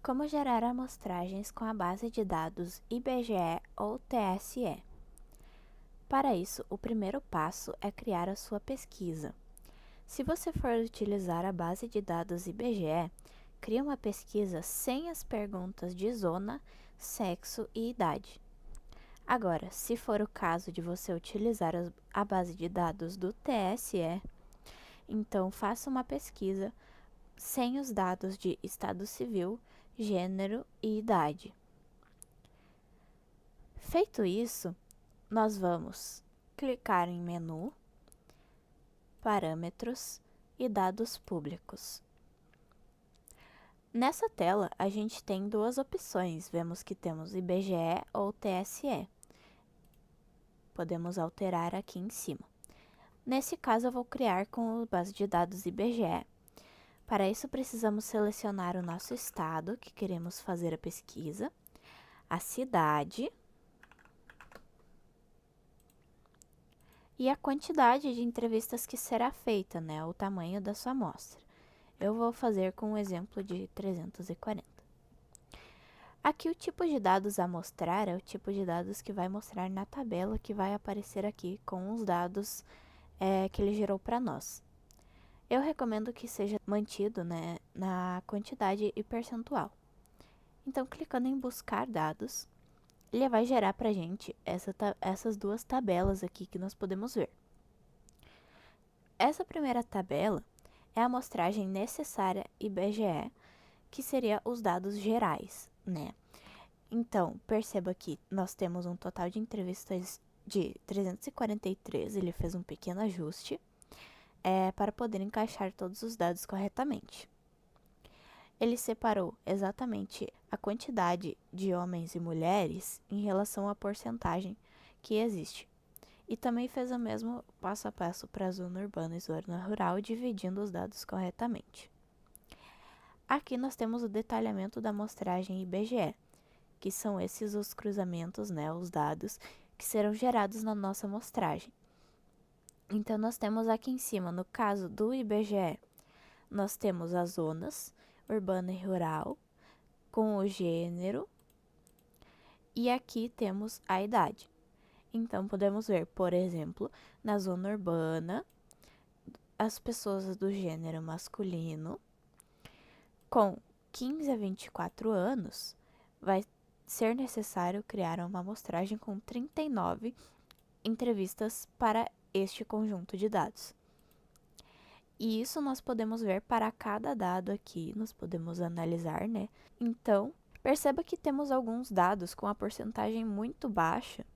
Como gerar amostragens com a base de dados IBGE ou TSE? Para isso, o primeiro passo é criar a sua pesquisa. Se você for utilizar a base de dados IBGE, crie uma pesquisa sem as perguntas de zona, sexo e idade. Agora, se for o caso de você utilizar a base de dados do TSE, então faça uma pesquisa sem os dados de estado civil, gênero e idade. Feito isso, nós vamos clicar em Menu, Parâmetros e Dados Públicos. Nessa tela, a gente tem duas opções. Vemos que temos IBGE ou TSE. Podemos alterar aqui em cima. Nesse caso, eu vou criar com a base de dados IBGE. Para isso, precisamos selecionar o nosso estado, que queremos fazer a pesquisa, a cidade e a quantidade de entrevistas que será feita, o tamanho da sua amostra. Eu vou fazer com um exemplo de 340. Aqui o tipo de dados a mostrar é o tipo de dados que vai mostrar na tabela que vai aparecer aqui com os dados que ele gerou para nós. Eu recomendo que seja mantido na quantidade e percentual. Então, clicando em buscar dados, ele vai gerar para a gente essas duas tabelas aqui que nós podemos ver. Essa primeira tabela é a amostragem necessária IBGE, que seria os dados gerais, Então, perceba que nós temos um total de entrevistas de 343, ele fez um pequeno ajuste para poder encaixar todos os dados corretamente. Ele separou exatamente a quantidade de homens e mulheres em relação à porcentagem que existe. E também fez o mesmo passo a passo para a zona urbana e zona rural, dividindo os dados corretamente. Aqui nós temos o detalhamento da amostragem IBGE, que são esses os cruzamentos, os dados que serão gerados na nossa amostragem. Então, nós temos aqui em cima, no caso do IBGE, nós temos as zonas, urbana e rural, com o gênero, e aqui temos a idade. Então, podemos ver, por exemplo, na zona urbana, as pessoas do gênero masculino, com 15 a 24 anos, vai ser necessário criar uma amostragem com 39 entrevistas para este conjunto de dados. E isso nós podemos ver para cada dado aqui, nós podemos analisar, Então, perceba que temos alguns dados com a porcentagem muito baixa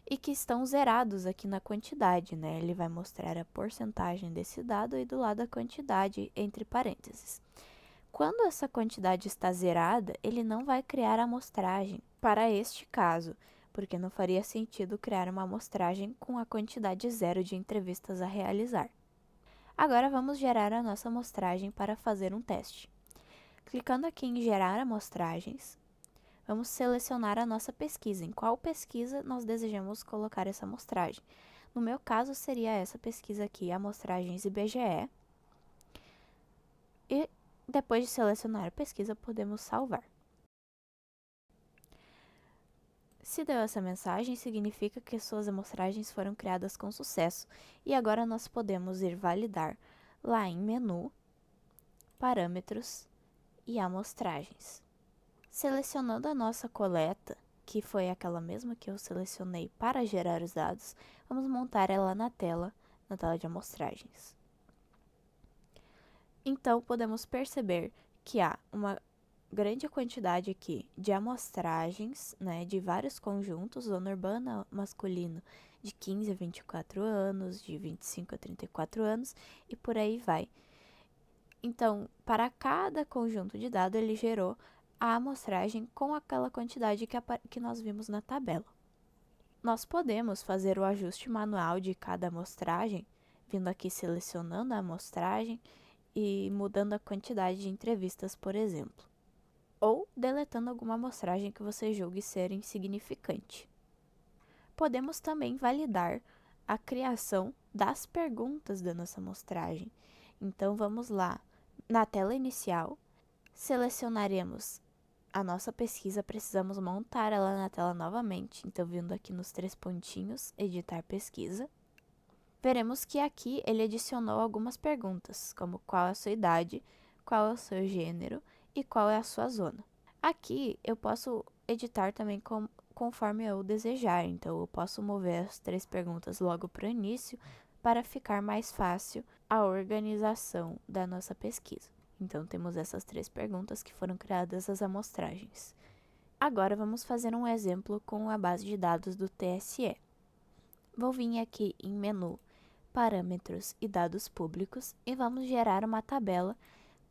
e que estão zerados aqui na quantidade, Ele vai mostrar a porcentagem desse dado e do lado a quantidade entre parênteses. Quando essa quantidade está zerada, ele não vai criar amostragem para este caso, porque não faria sentido criar uma amostragem com a quantidade zero de entrevistas a realizar. Agora vamos gerar a nossa amostragem para fazer um teste. Clicando aqui em gerar amostragens, vamos selecionar a nossa pesquisa, em qual pesquisa nós desejamos colocar essa amostragem. No meu caso, seria essa pesquisa aqui, amostragens IBGE. E depois de selecionar a pesquisa, podemos salvar. Se deu essa mensagem, significa que suas amostragens foram criadas com sucesso. E agora nós podemos ir validar lá em Menu, Parâmetros e Amostragens. Selecionando a nossa coleta, que foi aquela mesma que eu selecionei para gerar os dados, vamos montar ela na tela de amostragens. Então, podemos perceber que há uma grande quantidade aqui de amostragens, de vários conjuntos, zona urbana masculino de 15 a 24 anos, de 25 a 34 anos e por aí vai. Então, para cada conjunto de dados, ele gerou a amostragem com aquela quantidade que nós vimos na tabela. Nós podemos fazer o ajuste manual de cada amostragem, vindo aqui selecionando a amostragem e mudando a quantidade de entrevistas, por exemplo, ou deletando alguma amostragem que você julgue ser insignificante. Podemos também validar a criação das perguntas da nossa amostragem. Então, vamos lá, na tela inicial, selecionaremos a nossa pesquisa, precisamos montar ela na tela novamente. Então, vindo aqui nos 3 pontinhos, editar pesquisa, veremos que aqui ele adicionou algumas perguntas, como qual é a sua idade, qual é o seu gênero e qual é a sua zona. Aqui eu posso editar também conforme eu desejar, então eu posso mover as 3 perguntas logo para o início para ficar mais fácil a organização da nossa pesquisa. Então temos essas 3 perguntas que foram criadas as amostragens. Agora vamos fazer um exemplo com a base de dados do TSE. Vou vir aqui em menu, parâmetros e dados públicos e vamos gerar uma tabela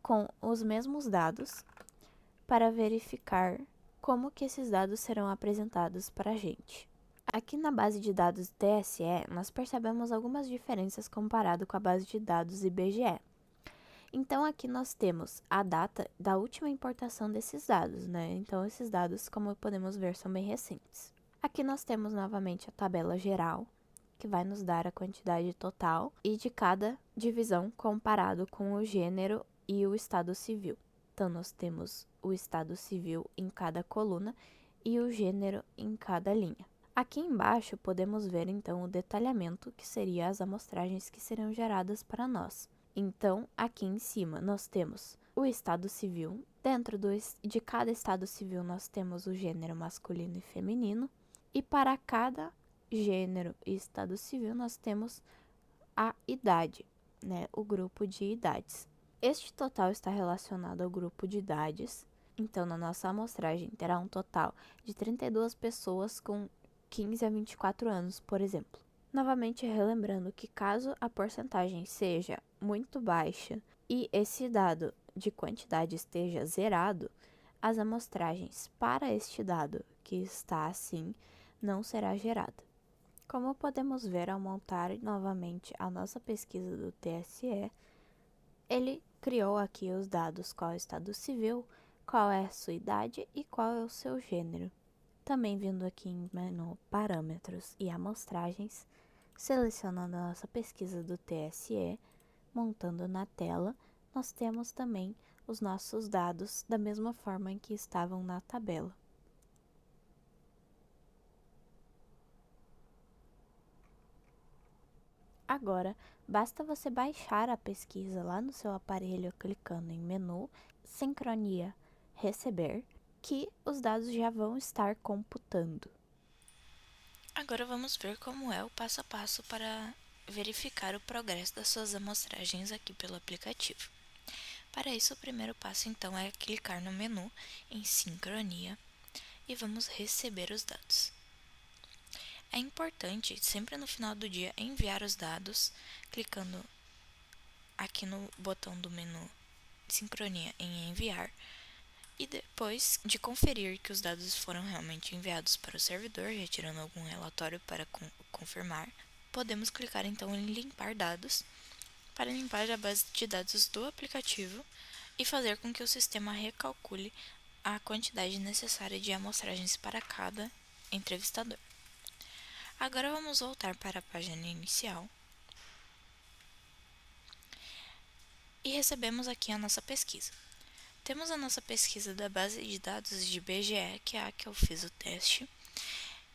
com os mesmos dados para verificar como que esses dados serão apresentados para a gente. Aqui na base de dados do TSE, nós percebemos algumas diferenças comparado com a base de dados IBGE. Então, aqui nós temos a data da última importação desses dados, né? Então, esses dados, como podemos ver, são bem recentes. Aqui nós temos novamente a tabela geral, que vai nos dar a quantidade total e de cada divisão comparado com o gênero e o estado civil. Então, nós temos o estado civil em cada coluna e o gênero em cada linha. Aqui embaixo podemos ver então o detalhamento, que seria as amostragens que serão geradas para nós. Então, aqui em cima nós temos o estado civil. Dentro de cada estado civil nós temos o gênero masculino e feminino. E para cada gênero e estado civil nós temos a idade, né? O grupo de idades. Este total está relacionado ao grupo de idades. Então, na nossa amostragem terá um total de 32 pessoas com 15 a 24 anos, por exemplo. Novamente relembrando que caso a porcentagem seja muito baixa e esse dado de quantidade esteja zerado, as amostragens para este dado que está assim não será gerada. Como podemos ver ao montar novamente a nossa pesquisa do TSE, ele criou aqui os dados qual é o estado civil, qual é a sua idade e qual é o seu gênero. Também vindo aqui em menu parâmetros e amostragens, selecionando a nossa pesquisa do TSE, montando na tela, nós temos também os nossos dados da mesma forma em que estavam na tabela. Agora, basta você baixar a pesquisa lá no seu aparelho clicando em menu, sincronia, receber, que os dados já vão estar computando. Agora vamos ver como é o passo a passo para verificar o progresso das suas amostragens aqui pelo aplicativo. Para isso, o primeiro passo então é clicar no menu em sincronia e vamos receber os dados. É importante sempre no final do dia enviar os dados, clicando aqui no botão do menu sincronia em enviar. E depois de conferir que os dados foram realmente enviados para o servidor, retirando algum relatório para confirmar, podemos clicar então em limpar dados para limpar a base de dados do aplicativo e fazer com que o sistema recalcule a quantidade necessária de amostragens para cada entrevistador. Agora vamos voltar para a página inicial e recebemos aqui a nossa pesquisa. Temos a nossa pesquisa da base de dados de BGE, que é a que eu fiz o teste.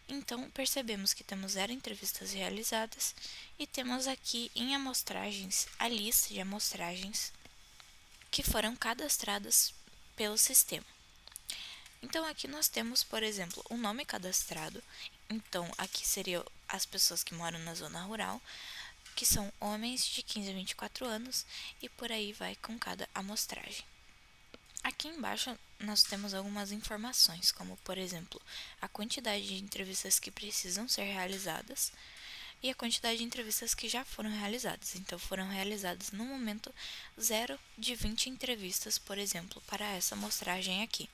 Então, percebemos que temos 0 entrevistas realizadas e temos aqui em amostragens a lista de amostragens que foram cadastradas pelo sistema. Então, aqui nós temos, por exemplo, o nome cadastrado. Então, aqui seriam as pessoas que moram na zona rural, que são homens de 15 a 24 anos, e por aí vai com cada amostragem. Aqui embaixo nós temos algumas informações, como por exemplo, a quantidade de entrevistas que precisam ser realizadas e a quantidade de entrevistas que já foram realizadas. Então foram realizadas no momento 0 de 20 entrevistas, por exemplo, para essa amostragem aqui.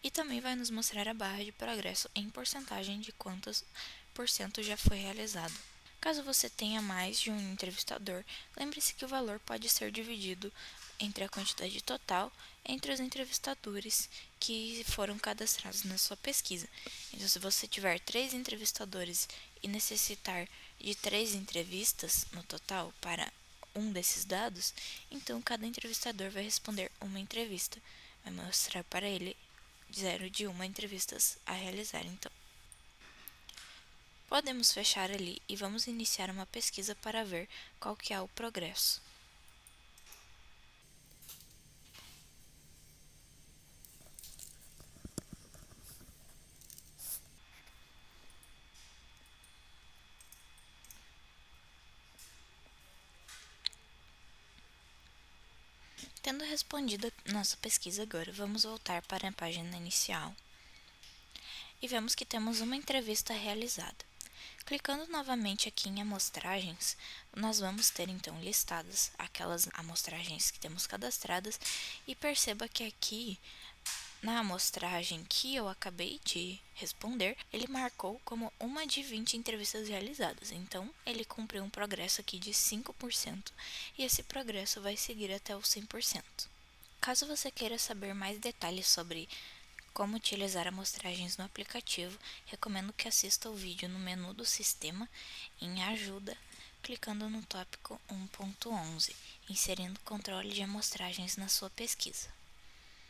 E também vai nos mostrar a barra de progresso em porcentagem de quantos por cento já foi realizado. Caso você tenha mais de um entrevistador, lembre-se que o valor pode ser dividido entre a quantidade total entre os entrevistadores que foram cadastrados na sua pesquisa. Então, se você tiver 3 entrevistadores e necessitar de 3 entrevistas no total para um desses dados, então cada entrevistador vai responder uma entrevista. Vai mostrar para ele 0 de 1 entrevistas a realizar, então. Podemos fechar ali e vamos iniciar uma pesquisa para ver qual que é o progresso. Tendo respondido a nossa pesquisa agora, vamos voltar para a página inicial e vemos que temos uma entrevista realizada. Clicando novamente aqui em amostragens, nós vamos ter então listadas aquelas amostragens que temos cadastradas e perceba que aqui na amostragem que eu acabei de responder, ele marcou como uma de 20 entrevistas realizadas. Então, ele cumpriu um progresso aqui de 5% e esse progresso vai seguir até os 100%. Caso você queira saber mais detalhes sobre como utilizar amostragens no aplicativo, recomendo que assista o vídeo no menu do sistema em Ajuda, clicando no tópico 1.11, inserindo controle de amostragens na sua pesquisa.